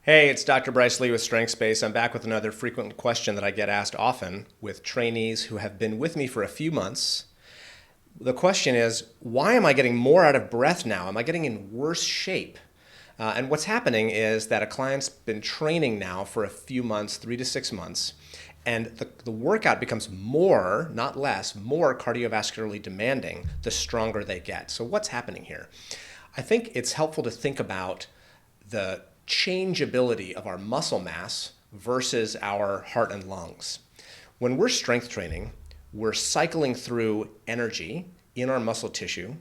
Hey, it's Dr. Bryce Lee with StrengthSpace. I'm back with another frequent question that I get asked often with trainees who have been with me for a few months. The question is, why am I getting more out of breath now? Am I getting in worse shape? And what's happening is that a client's been training now for a few months, 3 to 6 months, and the workout becomes more, not less, more cardiovascularly demanding the stronger they get. So what's happening here? I think it's helpful to think about the changeability of our muscle mass versus our heart and lungs. When we're strength training, we're cycling through energy in our muscle tissue,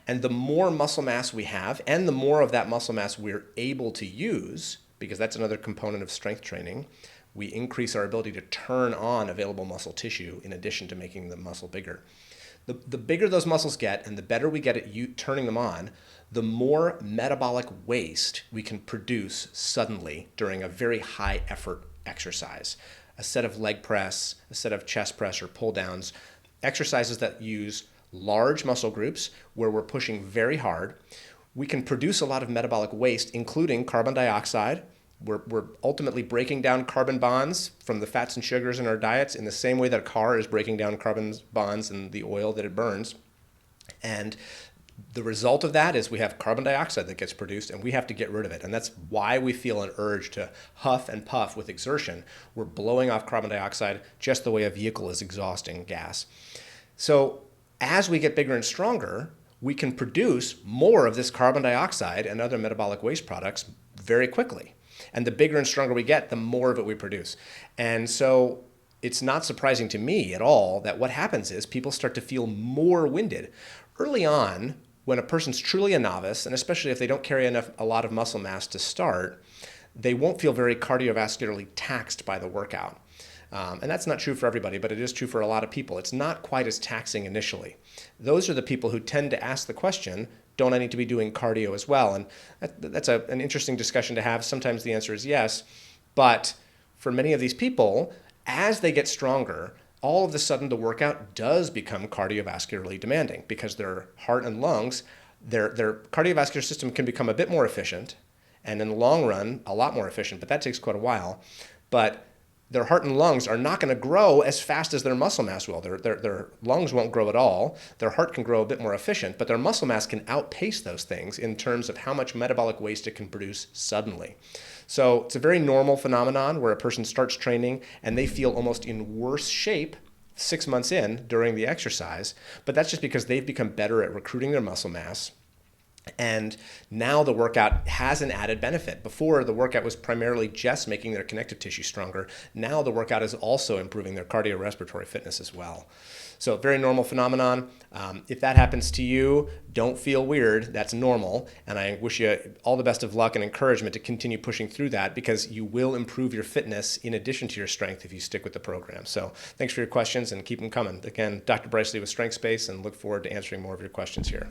and the more muscle mass we have and the more of that muscle mass we're able to use, because that's another component of strength training, we increase our ability to turn on available muscle tissue in addition to making the muscle bigger. The bigger those muscles get and the better we get at turning them on, the more metabolic waste we can produce suddenly during a very high effort exercise. A set of leg press, a set of chest press or pull downs, exercises that use large muscle groups where we're pushing very hard. We can produce a lot of metabolic waste, including carbon dioxide. We're ultimately breaking down carbon bonds from the fats and sugars in our diets in the same way that a car is breaking down carbon bonds in the oil that it burns. And the result of that is we have carbon dioxide that gets produced and we have to get rid of it. And that's why we feel an urge to huff and puff with exertion. We're blowing off carbon dioxide just the way a vehicle is exhausting gas. So as we get bigger and stronger, we can produce more of this carbon dioxide and other metabolic waste products very quickly. And the bigger and stronger we get, the more of it we produce. And so it's not surprising to me at all that what happens is people start to feel more winded. Early on, when a person's truly a novice, and especially if they don't carry a lot of muscle mass to start, they won't feel very cardiovascularly taxed by the workout. And that's not true for everybody, but it is true for a lot of people. It's not quite as taxing initially. Those are the people who tend to ask the question, don't I need to be doing cardio as well? And that's an interesting discussion to have. Sometimes the answer is yes. But for many of these people, as they get stronger, all of a sudden the workout does become cardiovascularly demanding because their heart and lungs, their cardiovascular system can become a bit more efficient and in the long run, a lot more efficient, but that takes quite a while. But their heart and lungs are not going to grow as fast as their muscle mass will. Their lungs won't grow at all. Their heart can grow a bit more efficient, but their muscle mass can outpace those things in terms of how much metabolic waste it can produce suddenly. So it's a very normal phenomenon where a person starts training and they feel almost in worse shape 6 months in during the exercise, but that's just because they've become better at recruiting their muscle mass. And now the workout has an added benefit. Before, the workout was primarily just making their connective tissue stronger. Now the workout is also improving their cardiorespiratory fitness as well. So very normal phenomenon. If that happens to you, don't feel weird. That's normal. And I wish you all the best of luck and encouragement to continue pushing through that because you will improve your fitness in addition to your strength if you stick with the program. So thanks for your questions and keep them coming. Again, Dr. Bryce Lee with StrengthSpace and look forward to answering more of your questions here.